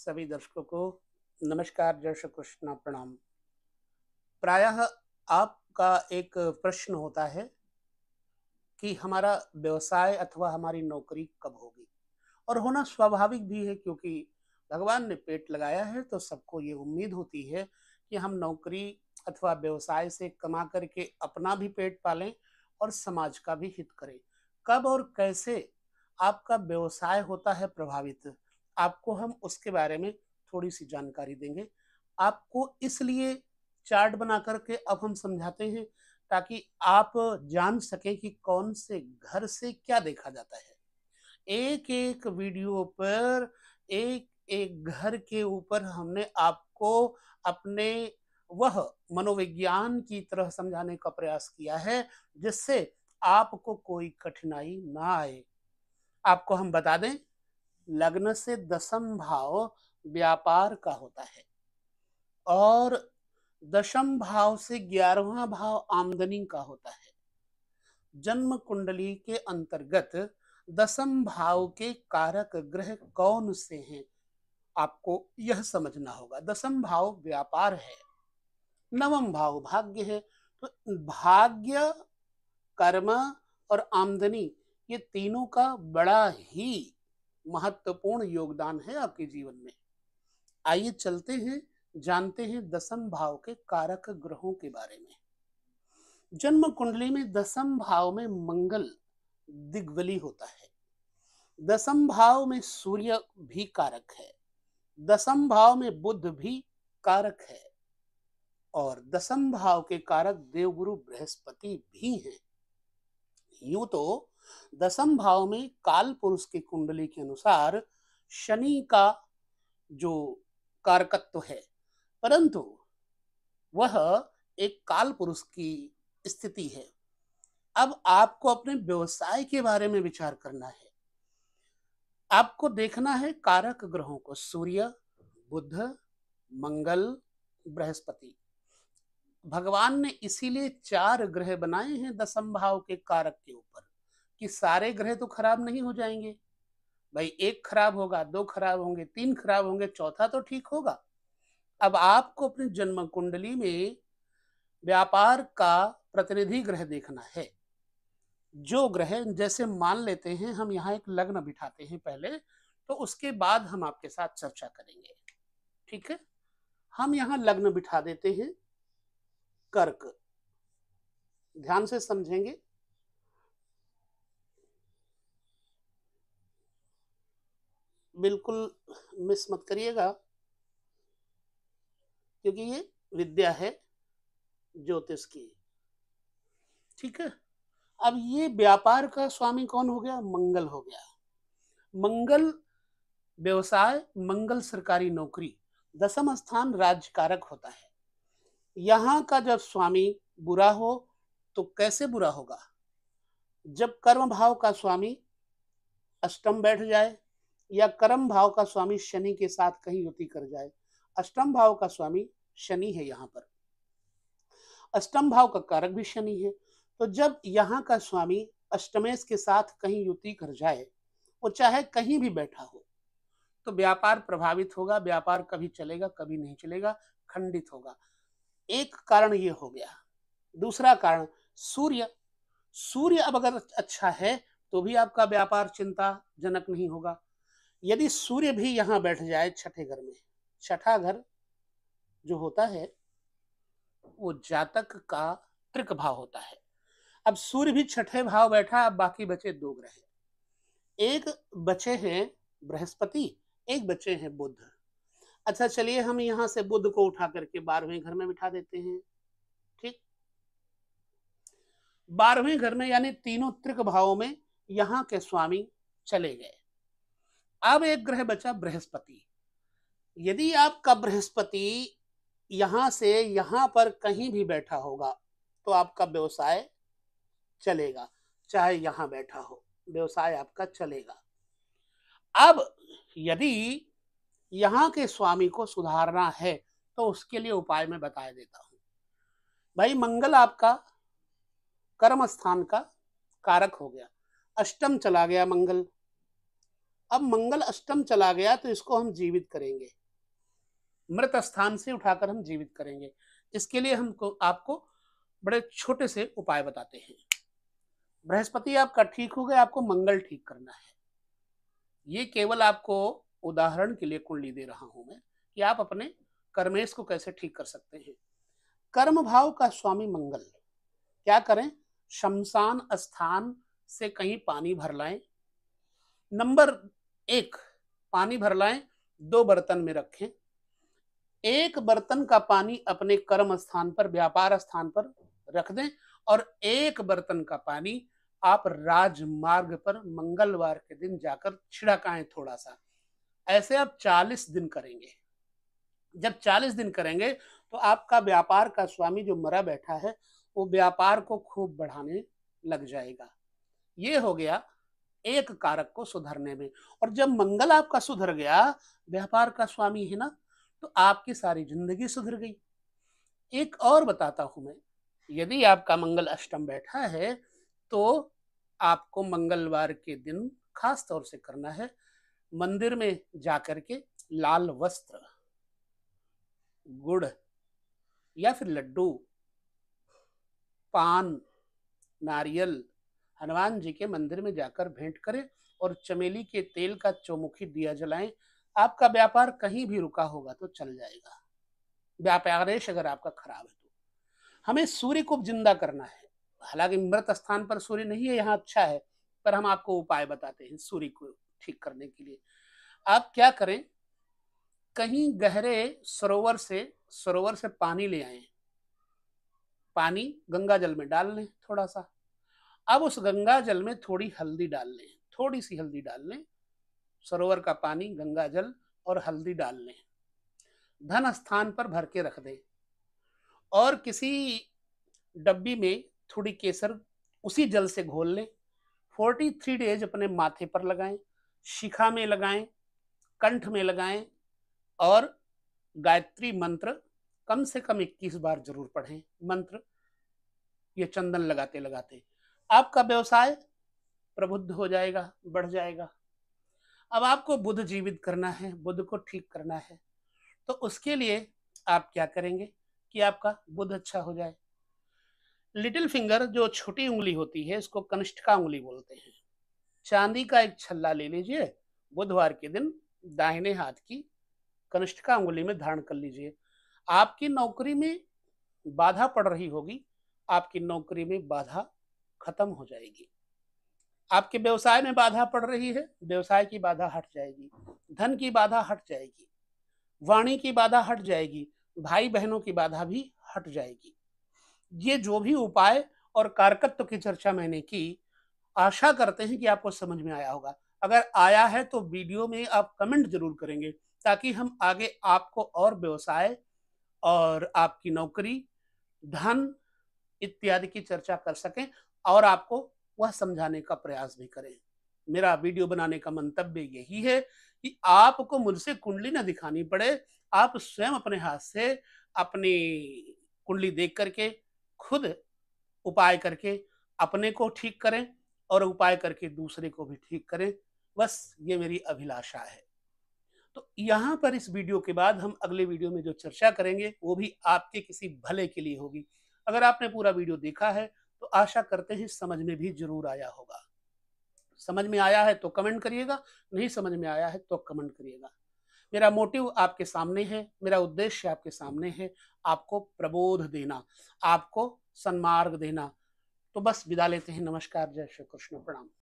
सभी दर्शकों को नमस्कार, जय श्री कृष्ण, प्रणाम। प्रायः आपका एक प्रश्न होता है कि हमारा व्यवसाय अथवा हमारी नौकरी कब होगी, और होना स्वाभाविक भी है, क्योंकि भगवान ने पेट लगाया है तो सबको ये उम्मीद होती है कि हम नौकरी अथवा व्यवसाय से कमा करके अपना भी पेट पालें और समाज का भी हित करें। कब और कैसे आपका व्यवसाय होता है प्रभावित, आपको हम उसके बारे में थोड़ी सी जानकारी देंगे। आपको इसलिए चार्ट बना करके अब हम समझाते हैं ताकि आप जान सकें कि कौन से घर से क्या देखा जाता है। एक एक वीडियो पर एक एक घर के ऊपर हमने आपको अपने वह मनोविज्ञान की तरह समझाने का प्रयास किया है जिससे आपको कोई कठिनाई ना आए। आपको हम बता दें, लग्न से दशम भाव व्यापार का होता है और दशम भाव से 11वां भाव आमदनी का होता है। जन्म कुंडली के अंतर्गत दशम भाव के कारक ग्रह कौन से हैं, आपको यह समझना होगा। दशम भाव व्यापार है, नवम भाव भाग्य है। तो भाग्य, कर्म और आमदनी, ये तीनों का बड़ा ही महत्वपूर्ण योगदान है आपके जीवन में। आइए चलते हैं, जानते हैं दशम भाव के कारक ग्रहों के बारे में। जन्म कुंडली में दशम भाव में मंगल दिग्बली होता है। दशम भाव में सूर्य भी कारक है, दशम भाव में बुध भी कारक है और दशम भाव के कारक देवगुरु बृहस्पति भी हैं। यूं तो दशम भाव में काल पुरुष की कुंडली के अनुसार शनि का जो कारकत्व है, परंतु वह एक काल पुरुष की स्थिति है। अब आपको अपने व्यवसाय के बारे में विचार करना है। आपको देखना है कारक ग्रहों को, सूर्य, बुध, मंगल, बृहस्पति। भगवान ने इसीलिए 4 ग्रह बनाए हैं दशम भाव के कारक के ऊपर कि सारे ग्रह तो खराब नहीं हो जाएंगे। भाई, एक खराब होगा, 2 खराब होंगे, 3 खराब होंगे, चौथा तो ठीक होगा। अब आपको अपनी जन्म कुंडली में व्यापार का प्रतिनिधि ग्रह देखना है। जो ग्रह, जैसे मान लेते हैं हम यहाँ एक लग्न बिठाते हैं पहले, तो उसके बाद हम आपके साथ चर्चा करेंगे, ठीक है। हम यहाँ लग्न बिठा देते हैं कर्क, ध्यान से समझेंगे। बिल्कुल मिस मत करिएगा, क्योंकि ये विद्या है ज्योतिष की, ठीक है। अब ये व्यापार का स्वामी कौन हो गया? मंगल हो गया। मंगल व्यवसाय, मंगल सरकारी नौकरी, दशम स्थान राज्यकारक होता है। यहाँ का जब स्वामी बुरा हो तो कैसे बुरा होगा? जब कर्म भाव का स्वामी अष्टम बैठ जाए या कर्म भाव का स्वामी शनि के साथ कहीं युति कर जाए। अष्टम भाव का स्वामी शनि है, यहाँ पर अष्टम भाव का कारक भी शनि है। तो जब यहाँ का स्वामी अष्टमेश के साथ कहीं युति कर जाए, वो चाहे कहीं भी बैठा हो, तो व्यापार प्रभावित होगा। व्यापार कभी चलेगा, कभी नहीं चलेगा, खंडित होगा। एक कारण ये हो गया। दूसरा कारण, सूर्य। सूर्य अब अगर अच्छा है तो भी आपका व्यापार चिंताजनक नहीं होगा। यदि सूर्य भी यहाँ बैठ जाए छठे घर में, छठा घर जो होता है वो जातक का त्रिक भाव होता है। अब सूर्य भी छठे भाव बैठा, अब बाकी बचे 2 ग्रह। एक बचे हैं बृहस्पति, एक बचे हैं बुध। अच्छा, चलिए हम यहाँ से बुध को उठा करके 12वें घर में बिठा देते हैं, ठीक। 12वें घर में यानी तीनों त्रिक भावों में यहाँ के स्वामी चले गए। अब एक ग्रह बचा बृहस्पति। यदि आपका बृहस्पति यहां से यहां पर कहीं भी बैठा होगा तो आपका व्यवसाय चलेगा, चाहे यहां बैठा हो, व्यवसाय आपका चलेगा। अब यदि यहां के स्वामी को सुधारना है तो उसके लिए उपाय मैं बता देता हूं। भाई, मंगल आपका कर्म स्थान का कारक हो गया, अष्टम चला गया मंगल। अब मंगल अष्टम चला गया तो इसको हम जीवित करेंगे, मृत स्थान से उठाकर हम जीवित करेंगे। इसके लिए हमको आपको बड़े छोटे से उपाय बताते हैं। बृहस्पति आपका ठीक हो गया, आपको मंगल ठीक करना है। ये केवल आपको उदाहरण के लिए कुंडली दे रहा हूं मैं कि आप अपने कर्मेश को कैसे ठीक कर सकते हैं। कर्म भाव का स्वामी मंगल, क्या करें, शमशान स्थान से कहीं पानी भर लाएं। नंबर 1, पानी भर लाएं, 2 बर्तन में रखें। एक बर्तन का पानी अपने कर्म स्थान पर, व्यापार स्थान पर रख दें और एक बर्तन का पानी आप राजमार्ग पर मंगलवार के दिन जाकर छिड़काएं थोड़ा सा। ऐसे आप 40 दिन करेंगे। जब 40 दिन करेंगे तो आपका व्यापार का स्वामी जो मरा बैठा है वो व्यापार को खूब बढ़ाने लग जाएगा। ये हो गया एक कारक को सुधरने में। और जब मंगल आपका सुधर गया, व्यापार का स्वामी है ना, तो आपकी सारी जिंदगी सुधर गई। एक और बताता हूं मैं, यदि आपका मंगल अष्टम बैठा है तो आपको मंगलवार के दिन खास तौर से करना है, मंदिर में जाकर के लाल वस्त्र, गुड़ या फिर लड्डू, पान, नारियल हनुमान जी के मंदिर में जाकर भेंट करें और चमेली के तेल का चौमुखी दिया जलाएं। आपका व्यापार कहीं भी रुका होगा तो चल जाएगा। व्यापारेश अगर आपका खराब है तो हमें सूर्य को जिंदा करना है। हालांकि मृत स्थान पर सूर्य नहीं है, यहाँ अच्छा है, पर हम आपको उपाय बताते हैं सूर्य को ठीक करने के लिए। आप क्या करें, कहीं गहरे सरोवर से पानी ले आए, पानी गंगा जल में डाल लें थोड़ा सा। अब उस गंगा जल में थोड़ी हल्दी डाल लें, थोड़ी सी हल्दी डाल लें। सरोवर का पानी, गंगा जल और हल्दी डाल लें, धन स्थान पर भर के रख दें और किसी डब्बी में थोड़ी केसर उसी जल से घोल लें। 43 डेज अपने माथे पर लगाएं, शिखा में लगाएं, कंठ में लगाएं और गायत्री मंत्र कम से कम 21 बार जरूर पढ़ें। मंत्र ये चंदन लगाते लगाते आपका व्यवसाय प्रबुद्ध हो जाएगा, बढ़ जाएगा। अब आपको बुध जीवित करना है, बुध को ठीक करना है, तो उसके लिए आप क्या करेंगे कि आपका बुध अच्छा हो जाए। लिटिल फिंगर जो छोटी उंगली होती है, इसको कनिष्ठिका उंगली बोलते हैं। चांदी का एक छल्ला ले लीजिए, बुधवार के दिन दाहिने हाथ की कनिष्ठिका उंगली में धारण कर लीजिए। आपकी नौकरी में बाधा पड़ रही होगी, आपकी नौकरी में बाधा खत्म हो जाएगी। आपके व्यवसाय में बाधा पड़ रही है, व्यवसाय की बाधा हट जाएगी। धन की बाधा हट जाएगी, वाणी की बाधा हट जाएगी, भाई बहनों की बाधा भी हट जाएगी। ये जो भी उपाय और कारकत्व की चर्चा मैंने की, आशा करते हैं कि आपको समझ में आया होगा। अगर आया है तो वीडियो में आप कमेंट जरूर करेंगे, ताकि हम आगे आपको और व्यवसाय और आपकी नौकरी, धन इत्यादि की चर्चा कर सकें और आपको वह समझाने का प्रयास भी करें। मेरा वीडियो बनाने का मंतव्य यही है कि आपको मुझसे कुंडली न दिखानी पड़े, आप स्वयं अपने हाथ से अपनी कुंडली देख करके खुद उपाय करके अपने को ठीक करें और उपाय करके दूसरे को भी ठीक करें। बस ये मेरी अभिलाषा है। तो यहाँ पर इस वीडियो के बाद हम अगले वीडियो में जो चर्चा करेंगे वो भी आपके किसी भले के लिए होगी। अगर आपने पूरा वीडियो देखा है तो आशा करते हैं समझ में भी जरूर आया होगा। समझ में आया है तो कमेंट करिएगा, नहीं समझ में आया है तो कमेंट करिएगा। मेरा मोटिव आपके सामने है, मेरा उद्देश्य आपके सामने है, आपको प्रबोध देना, आपको सन्मार्ग देना। तो बस विदा लेते हैं। नमस्कार, जय श्री कृष्ण, प्रणाम।